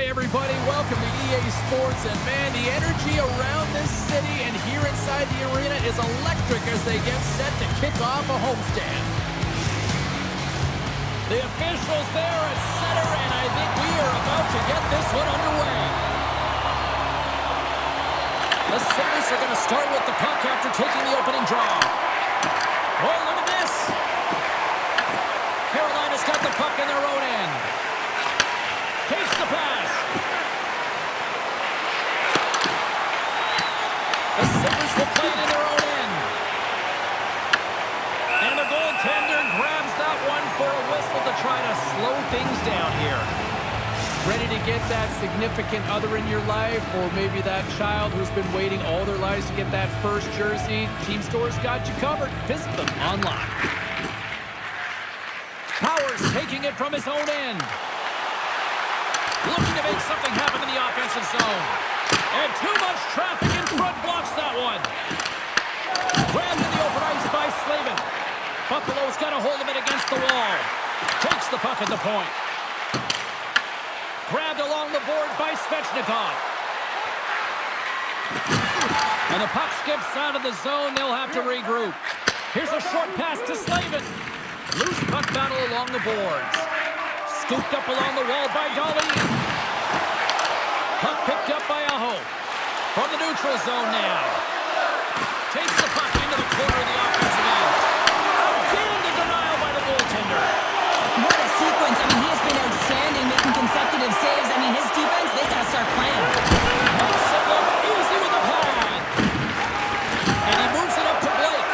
everybody, welcome to EA Sports, and man, the energy around this city and here inside the arena is electric as they get set to kick off a homestand. The officials there at center, and I think we are about to get this one underway. The Sabres are going to start with the puck after taking the opening draw. Oh, look at this. Carolina's got the puck in their own end. Takes the pass. The Sabres will play it in their own end. And the goaltender grabs that one for a whistle to try to slow things down here. Ready to get that significant other in your life, or maybe that child who's been waiting all their lives to get that first jersey? Team Store's got you covered. Visit them online. Powers taking it from his own end. Looking to make something happen in the offensive zone. And too much traffic in front blocks that one. Grabbed in the open ice by Slavin. Buffalo's got a hold of it against the wall. Takes the puck at the point. Grabbed along the board by Svechnikov. And the puck skips out of the zone. They'll have to regroup. Here's a short pass to Slavin. Loose puck battle along the boards. Scooped up along the wall by Dolly. Puck picked up by Aho. From the neutral zone now. Takes the puck into the corner of the offensive end. Outstanding denial by the goaltender. What a sequence. I mean, he has been outstanding, making consecutive saves. I mean, his defense, they got to start playing. Makes it look easy with the pad. And he moves it up to Blake.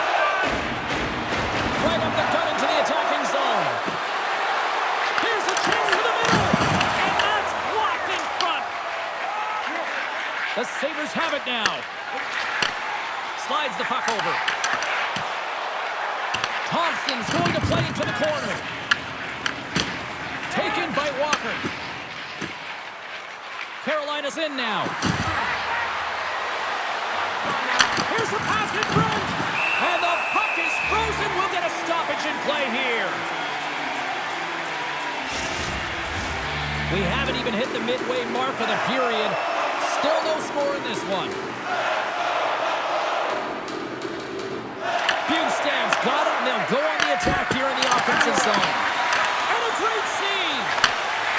Right up the gut into the attacking zone. Here's a chance to the middle. And that's blocked in front. The Sabres have it now. Slides the puck over. Thompson's going to play into the corner. Taken by Walker. Carolina's in now. Here's a pass in front. And the puck is frozen. We'll get a stoppage in play here. We haven't even hit the midway mark of the period. Still no score in this one. Bugstad's got it, and they'll go on the attack here in the offensive zone. And a great save.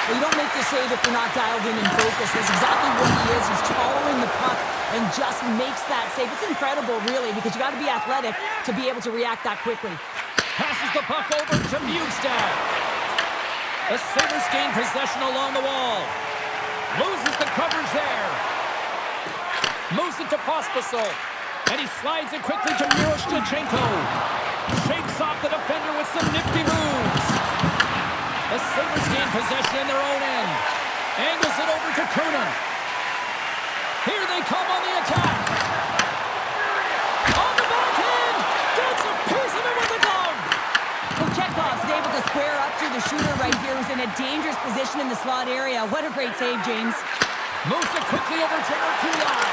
Well, you don't make the save if you're not dialed in and focused. That's exactly what he is. He's following the puck and just makes that save. It's incredible, really, because you got to be athletic to be able to react that quickly. Passes the puck over to Bugstad. The Sabres gain possession along the wall. Loses the coverage there. Moves it to Pospisil. And he slides it quickly to Miroshnichenko. Shakes off the defender with some nifty moves. The Sabres gain possession in their own end. Angles it over to Kunin. Here they come on the attack. On the backhand. Gets a piece of it with the glove. Well, Chekhov's able to square up to the shooter right here, who's in a dangerous position in the slot area. What a great save, James. Moves it quickly over to Merkulov.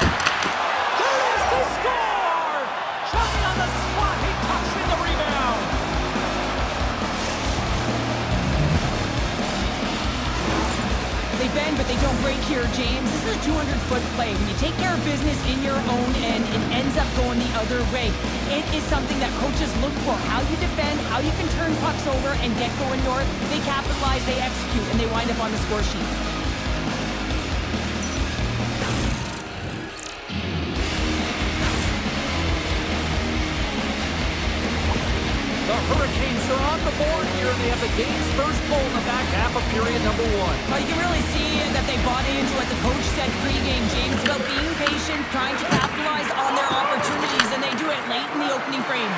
There is the score! Jumping on the spot, he tucks in the rebound. They bend, but they don't break here, James. This is a 200-foot play. When you take care of business in your own end, it ends up going the other way. It is something that coaches look for. How you defend, how you can turn pucks over and get going north. They capitalize, they execute, and they wind up on the score sheet. The Hurricanes are on the board here, and they have the game's first goal in the back half of period number one. Well, you can really see that they bought into what the coach said pregame, James, about being patient, trying to capitalize on their opportunities, and they do it late in the opening frame.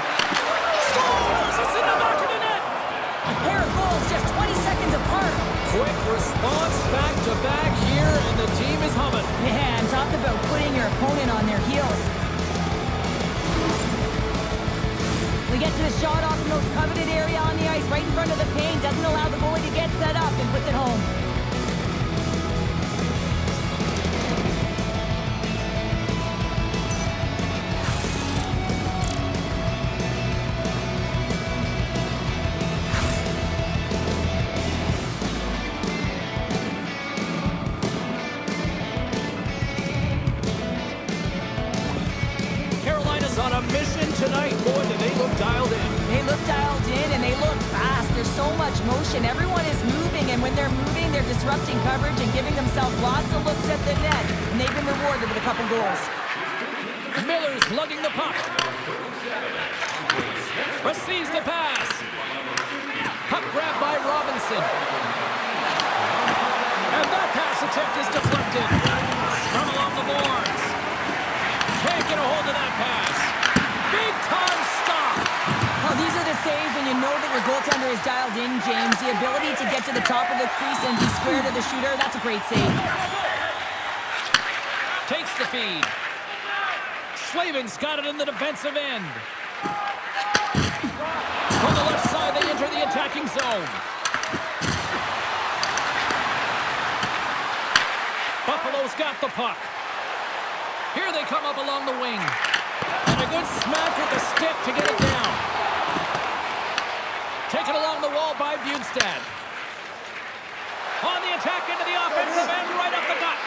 Scores! It's in the back of the net! A pair of goals just 20 seconds apart. Quick response back-to-back here, and the team is humming. Yeah, and talk about putting your opponent on their heels. We get to the shot off the most coveted area on the ice, right in front of the paint. Doesn't allow the goalie to get set up and puts it home. so much motion. Everyone is moving, and when they're moving, they're disrupting coverage and giving themselves lots of looks at the net. And they've been rewarded with a couple goals. Miller's lugging the puck. Receives the pass. Puck grabbed by Robinson. And that pass attempt is deflected. From along the boards. Can't get a hold of that pass. Big time stop. Oh, these are the saves when you know that your goaltender is dialed in, James. The ability to get to the top of the crease and be square to the shooter, that's a great save. Takes the feed. Slavin's got it in the defensive end. From the left side, they enter the attacking zone. Buffalo's got the puck. Here they come up along the wing. And a good smack with the stick to get it down. Taken along the wall by Bjugstad. On the attack into the offensive end, right up the gut.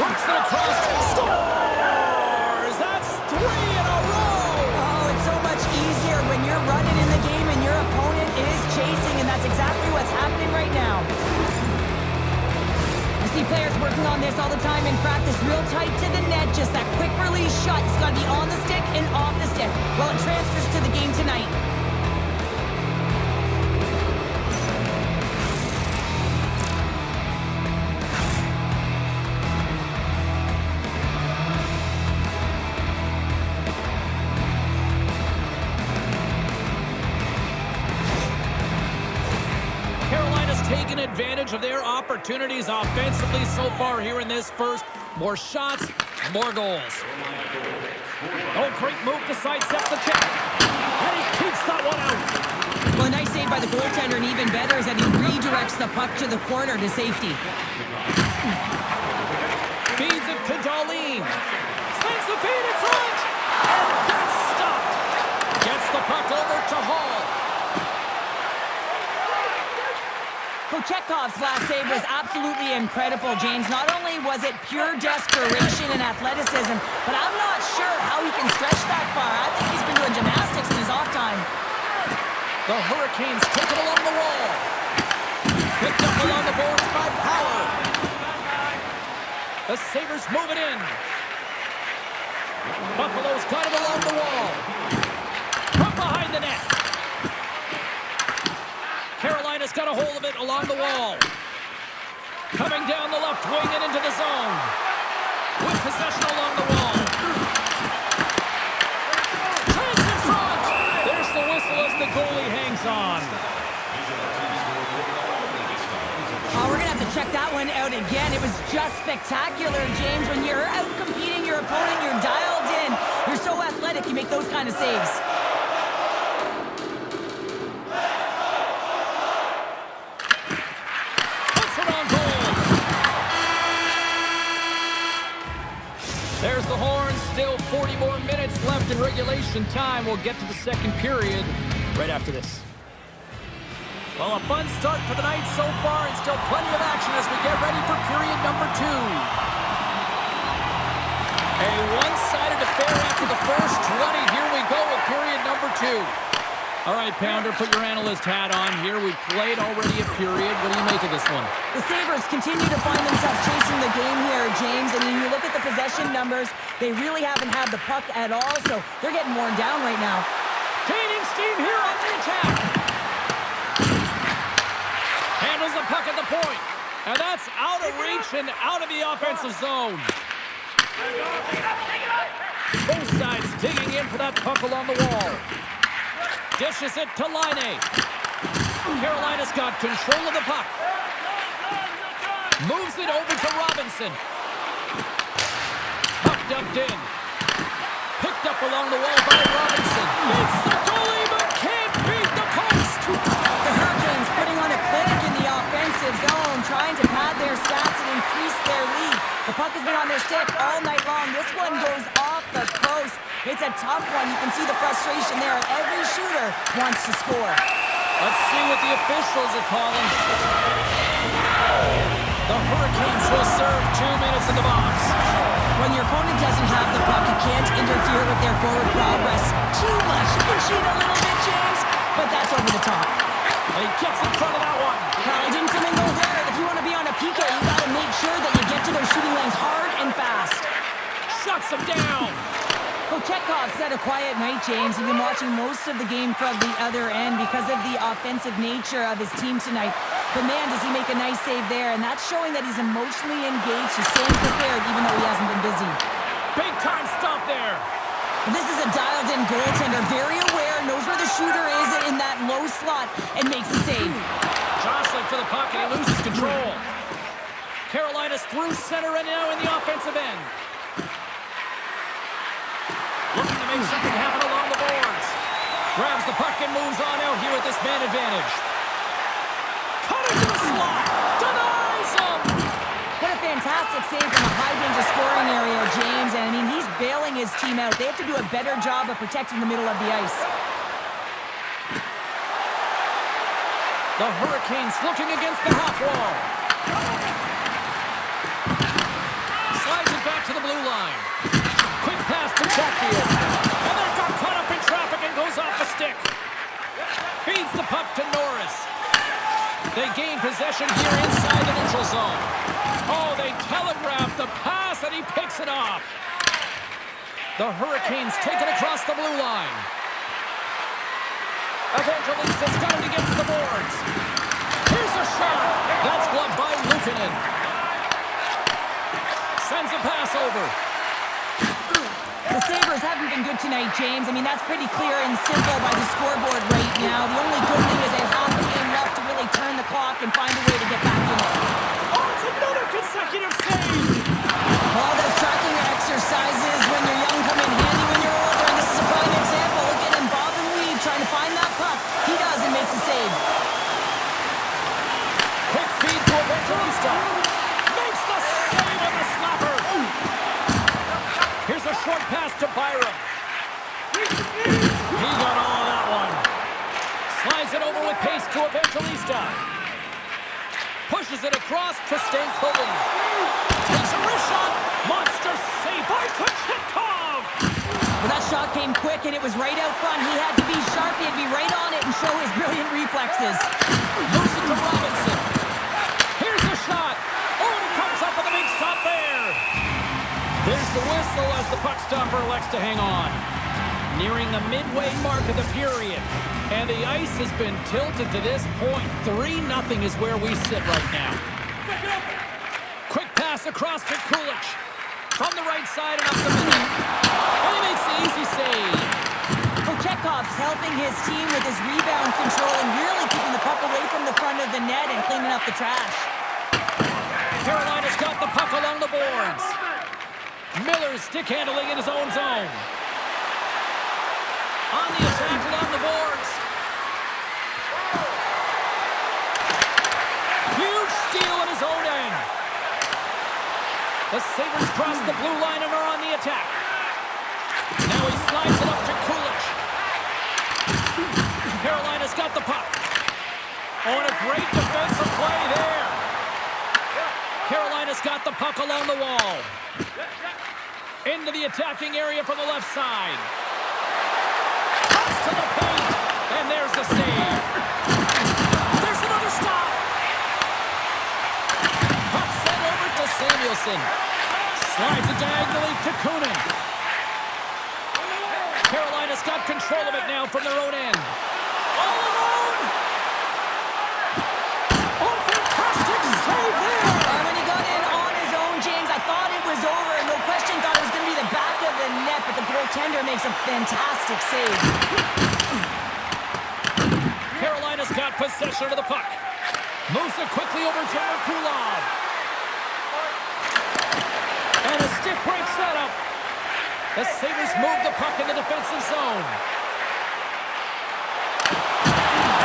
Works it across. Scores! That's 3 in a row! Oh, it's so much easier when you're running in the game and your opponent is chasing, and that's exactly what's happening right now. I see players working on this all the time in practice, real tight to the net, just that quick release shot. It's got to be on the stick and off the stick. Well, it transfers to the game tonight. Taken advantage of their opportunities offensively so far here in this first. More shots, more goals. Oh, great move to sidestep the check. And he keeps that one out. Well, a nice save by the goaltender, and even better is that he redirects the puck to the corner to safety. Feeds it to Darlene. Sends the feed in front. And that's stopped. Gets the puck over to Hall. Kochekhov's last save was absolutely incredible, James. Not only was it pure desperation and athleticism, but I'm not sure how he can stretch that far. I think he's been doing gymnastics in his off time. The Hurricanes take it along the wall. Picked up along the boards by Power. The Sabres move it in. Buffalo's got it along the wall. From behind the net. Carolina's got a hold of it along the wall. Coming down the left wing and into the zone. With possession along the wall. Chance in front. There's the whistle as the goalie hangs on. Oh, we're going to have to check that one out again. It was just spectacular, James. When you're out competing your opponent, you're dialed in. You're so athletic, you make those kind of saves. There's the horn. Still 40 more minutes left in regulation time. We'll get to the second period right after this. Well, a fun start to the night so far, and still plenty of action as we get ready for period number 2. A one-sided affair after the first 20. Here we go with period number 2. All right, Pounder, put your analyst hat on here. We've played already a period. What do you make of this one? The Sabres continue to find themselves chasing the game here, James. I mean, you look at the possession numbers, they really haven't had the puck at all, so they're getting worn down right now. Gaining steam here on the attack. Handles the puck at the point. And that's out of reach and out of the offensive zone. Both sides digging in for that puck along the wall. Dishes it to Laine. Carolina's got control of the puck. Moves it over to Robinson. Puck dumped in. Picked up along the wall by Robinson. Beats the goalie, but can't beat the post. The Hurricanes putting on a clinic in the offensive zone, trying to pad their stats and increase their lead. The puck has been on their stick all night long. This one goes off the post. It's a tough one. You can see the frustration there. Every shooter wants to score. Let's see what the officials are calling. The Hurricanes will serve 2 minutes in the box. When your opponent doesn't have the puck, you can't interfere with their forward progress too much. You can cheat a little bit, James, but that's over the top. And he gets in front of that one. Well, he didn't flamingo there. If you want to be on a PK, you got to make sure that you get to those shooting lanes hard and fast. Shuts him down. Kochetkov said a quiet night, James. He's been watching most of the game from the other end because of the offensive nature of his team tonight. But man, does he make a nice save there, and that's showing that he's emotionally engaged. He's staying prepared even though he hasn't been busy. Big time stop there. This is a dialed-in goaltender, very aware, knows where the shooter is in that low slot, and makes the save. Jostling for the puck, and he loses control. Carolina's through center and now in the offensive end. Looking to make something happen along the boards. Grabs the puck and moves on out here with this man advantage. Cutting to the slot. Denies him. What a fantastic save from a high-danger scoring area, James. And, I mean, he's bailing his team out. They have to do a better job of protecting the middle of the ice. The Hurricanes looking against the half wall. Slides it back to the blue line. Quick pass to Chatfield. And that got caught up in traffic and goes off the stick. Feeds the puck to Norris. They gain possession here inside the neutral zone. Oh, they telegraph the pass and he picks it off. The Hurricanes take it across the blue line. Evangelista's got it against the boards. Here's a shot. That's gloved by Luukkonen. Sends a pass over. The Sabres haven't been good tonight, James. I mean, that's pretty clear and simple by the scoreboard right now. The only good thing is they have the game left to really turn the clock and find a way to get back in it. Oh, it's another consecutive save. All those tracking exercises when you're young come in handy when you're older, and this is a prime example. Look at him bob and weave trying to find that puck. He does and makes a save. Quick feed to Evangelista. Makes the save on the slapper. Here's a short pass to Byram. He got all of that one. Slides it over with pace to Evangelista. Pushes it across to Stankoven. Takes a wrist shot. Monster save by Kochetkov. Well, that shot came quick and it was right out front. He had to be sharp. He had to be right on it and show his brilliant reflexes. Moves it to Robinson. Here's a shot. Oh, and he comes up with a big stop there. There's the whistle as the puck stopper elects to hang on. Nearing the midway mark of the period. And the ice has been tilted to this point. 3-0 is where we sit right now. Quick pass across to Kulich. From the right side and up the middle. And he makes the easy save. Kochetkov's helping his team with his rebound control and really keeping the puck away from the front of the net and cleaning up the trash. Carolina's got the puck along the boards. Miller's stick handling in his own zone. On the attack along the boards. Huge steal in his own end. The Sabres cross the blue line and are on the attack. Now he slides it up to Kulich. Carolina's got the puck. Oh, and a great defensive play there. Carolina's got the puck along the wall. Into the attacking area from the left side. Comes to the paint. And there's the save. There's another stop. Puck sent over to Samuelson. Slides it diagonally to Kunin. Carolina's got control of it now from their own end. All alone. Oh, fantastic save there. When he got in on his own, James, I thought it was over. No question, thought it was going to be the back of the net, but the goaltender makes a fantastic save. Carolina's got possession of the puck. Moves it quickly over to Merkulov. And a stick break setup. The Sabres move the puck in the defensive zone.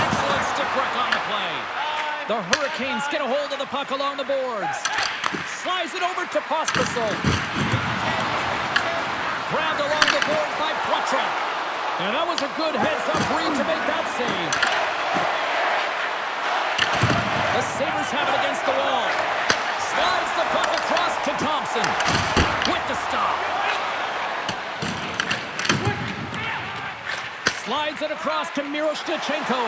Excellent stick work on the play. The Hurricanes get a hold of the puck along the boards. Slides it over to Pospisil. Grabbed along the boards by Poitras. And that was a good heads-up read to make that save. The Sabres have it against the wall. Slides the puck across to Thompson. With the stop. Slides it across to Miroshnichenko.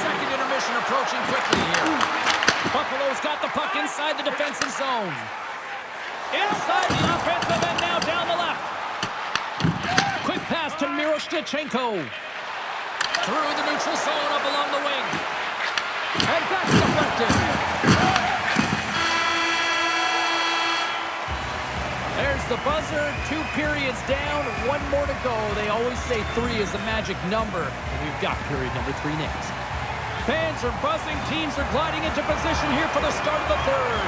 Second intermission approaching quickly here. Buffalo's got the puck inside the defensive zone. Inside the offensive end now down the left. Quick pass to Miroshnichenko. Through the neutral zone up along the wing. And that's deflected. There's the buzzer. 2 periods down. 1 more to go. They always say 3 is the magic number. And we've got period number 3 next. Fans are buzzing. Teams are gliding into position here for the start of the third.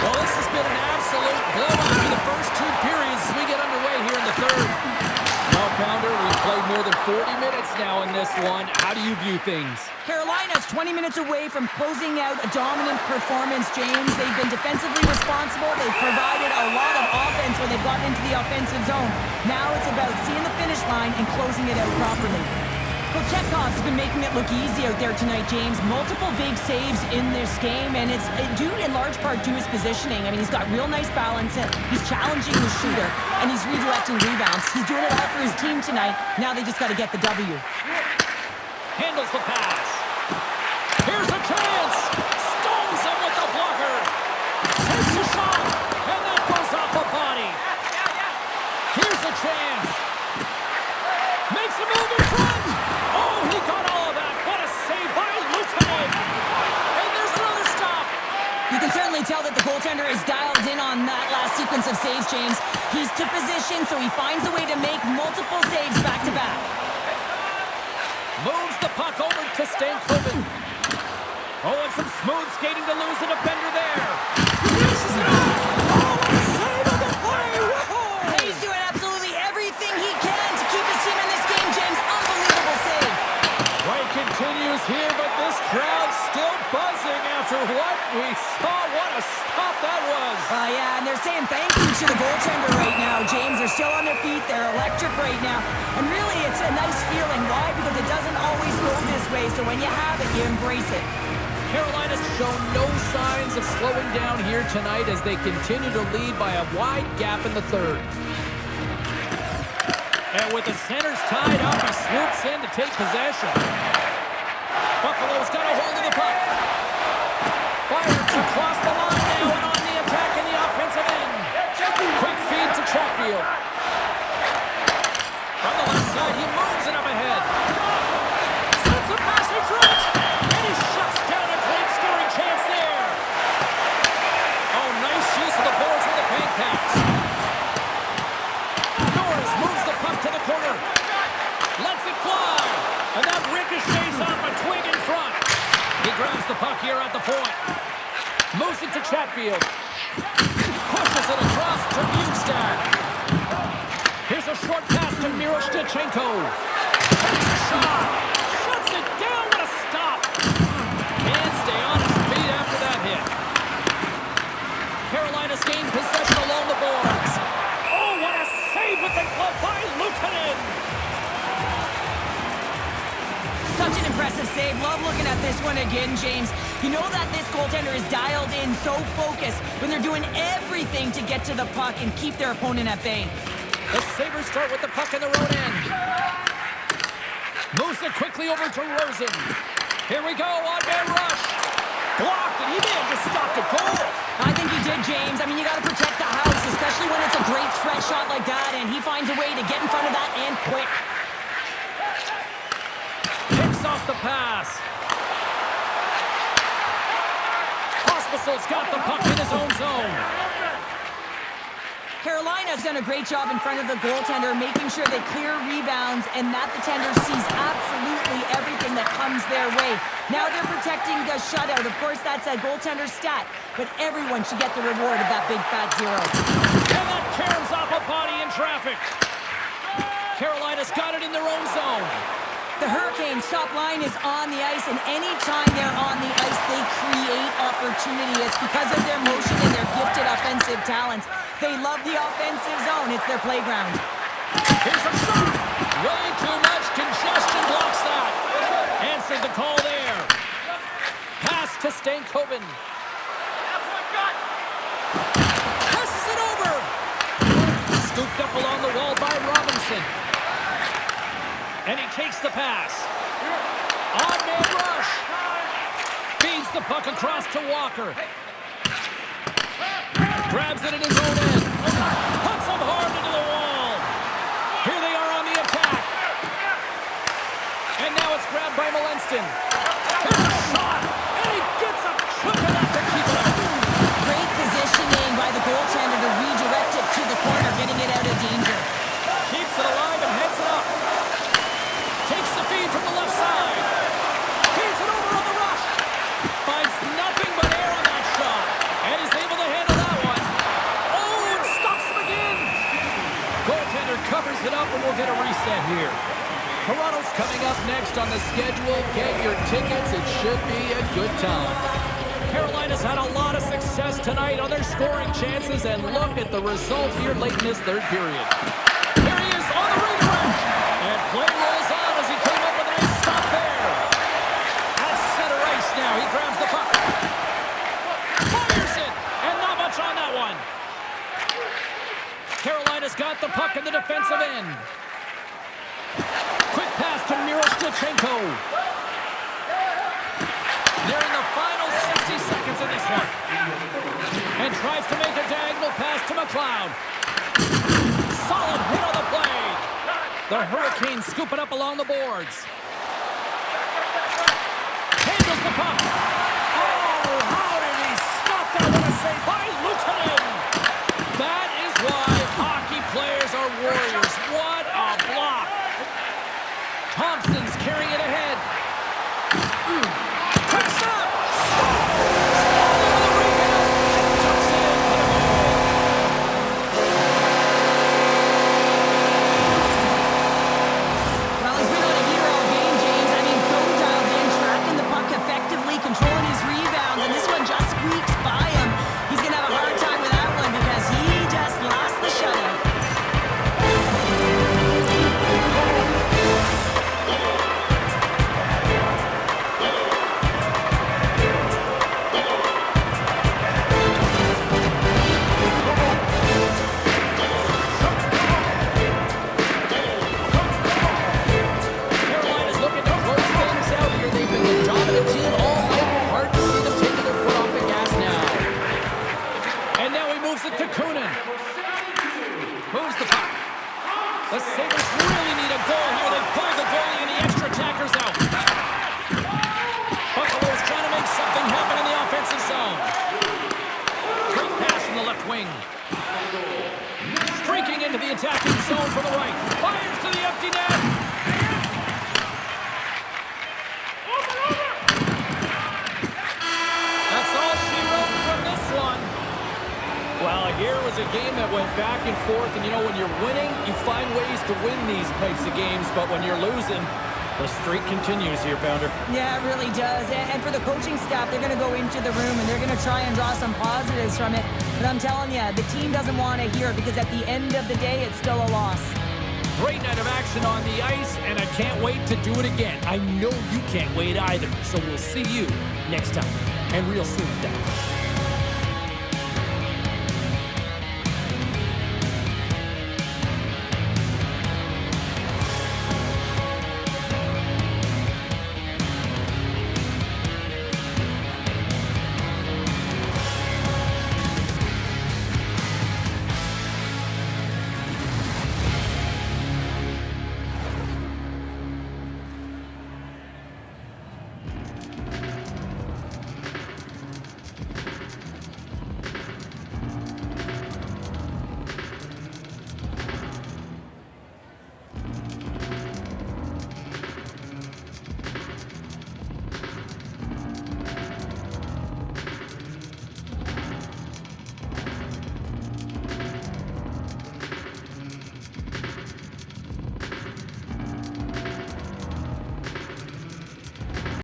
Well, this has been an absolute blowout for the first 2 periods as we get underway here in the third. Now, Pounder, we've played more than 40 minutes now in this one. How do you view things? Carolina's 20 minutes away from closing out a dominant performance, James. They've been defensively responsible. They've provided a lot of offense when they've gotten into the offensive zone. Now it's about seeing the finish line and closing it out properly. Kochetkov's been making it look easy out there tonight, James. Multiple big saves in this game, and it's due in large part to his positioning. I mean, he's got real nice balance. He's challenging the shooter, and he's redirecting rebounds. He's doing it all for his team tonight. Now they just got to get the W. Handles the pass. Here's a chance. Stones him with the blocker. Takes a shot, and that goes off the body. Here's a chance. Makes a move in front. Oh, he got all of that. What a save by Lieutenant. And there's another stop. You can certainly tell that the goaltender is dialed in on that last sequence of saves, James. He's to position, so he finds a way to make multiple saves back-to-back. Moves the puck over to Stankoven. Oh, and some smooth skating to lose the defender there. Dishes it off. Oh, what a save of the play. Whoa. He's doing absolutely everything he can to keep his team in this game, James. Unbelievable save. Play continues here, but this crowd's still buzzing after what we saw. What a stop that was. Yeah, and they're saying thank you to the goaltender right now, James. They're still on their feet. They're electric right now. And really, it's a nice feeling. Why? Because it doesn't always go this way. So when you have it, you embrace it. Carolina's shown no signs of slowing down here tonight as they continue to lead by a wide gap in the third. And with the centers tied up, he swoops in to take possession. Buffalo's got a hold of the puck. Fires across the line now and on the attack in the offensive end. Quick feed to Chatfield. From the left side, he moves it up ahead. Sends a pass in front. And he shuts down a great scoring chance there. Oh, nice use of the boards with the bank pass. Norris moves the puck to the corner. Lets it fly. And that ricochets off a twig in front. He grabs the puck here at the point. Moves it to Chatfield. Pushes it across to Bukestad. Here's a short pass to Miroshnichenko. Takes a shot. Shuts it down. What a stop. Can't stay on his feet after that hit. Carolina's gained possession along the boards. Oh, what a save with the glove by Luukkonen. Such an impressive save. Love looking at this one again, James. You know that this goaltender is dialed in, so focused when they're doing everything to get to the puck and keep their opponent at bay. The Sabres start with the puck in the road end. Moves it quickly over to Rosen. Here we go, on-man rush. Blocked, and he may have just stopped a goal. I think he did, James. I mean, you got to protect the house, especially when it's a great threat shot like that, and he finds a way to get in front of that and quick. Picks off the pass. Hospital's got the puck in his own zone. Carolina's done a great job in front of the goaltender, making sure they clear rebounds and that the tender sees absolutely everything that comes their way. Now they're protecting the shutout. Of course, that's a goaltender stat, but everyone should get the reward of that big fat zero. And that caroms off a body in traffic. Carolina's got it in their own zone. The Hurricanes' top line is on the ice, and anytime they're on the ice, they create opportunity. It's because of their motion and their gifted offensive talents. They love the offensive zone. It's their playground. Here's a shot. Way too much congestion blocks that. Answered the call there. Pass to Stankoven. Passes it over. Anderson. And he takes the pass. On-man rush. Feeds the puck across to Walker. Grabs it in his own end. Puts him hard into the wall. Here they are on the attack. And now it's grabbed by Molenston. Here's a shot. And he gets a hook it up to keep it up. Great positioning by the goaltender to redirect it to the corner, getting it out of danger. Keeps it alive and heads it up. Takes the feed from the left side. Feeds it over on the rush. Finds nothing but air on that shot. And he's able to handle that one. Oh, and stops him again. Goaltender covers it up and we'll get a reset here. Toronto's coming up next on the schedule. Get your tickets. It should be a good time. Carolina's had a lot of success tonight on their scoring chances, and look at the result here late in this third period. Here he is on the redirect, and play rolls on as he came up with a nice stop there. At center ice now, he grabs the puck. Fires it, and not much on that one. Carolina's got the puck in the defensive end. Quick pass to Miroshnichenko. Nearing the final 60 seconds of this one. And tries to make a diagonal pass to McLeod. Solid hit on the play. The Hurricanes scoop it up along the boards. Handles the puck. Oh, how did he stop that? What a save by Luukkonen. That is why hockey players are warriors. What a block. Thompson's carrying it ahead. Quick stop! Well, he's been on a hero all game, James. I mean, so dialed in, tracking the puck effectively, controlling his rebounds, and this one just squeaks by him. He's going to have a hard time with that one because he just lost the shutout. Carolina's looking to close things out here. They've been the dominant team all night. Hard to see them taking their foot off the gas now. And now he moves it to Kunin. Moves the puck. The Sabres really need a goal here. They pull the goalie and the extra attacker's out. Buffalo's trying to make something happen in the offensive zone. Great pass from the left wing. Streaking into the attacking zone from the right. Fires to the empty net. That's all she wrote from this one. Well, here was a game that went back and forth, and you know, when you're winning, you find ways to win these types of games, but when you're losing, the streak continues here, Pounder. Yeah, it really does. And for the coaching staff, they're going to go into the room and they're going to try and draw some positives from it. But I'm telling you, the team doesn't want to hear it because at the end of the day, it's still a loss. Great night of action on the ice, and I can't wait to do it again. I know you can't wait either, so we'll see you next time, and real soon at that.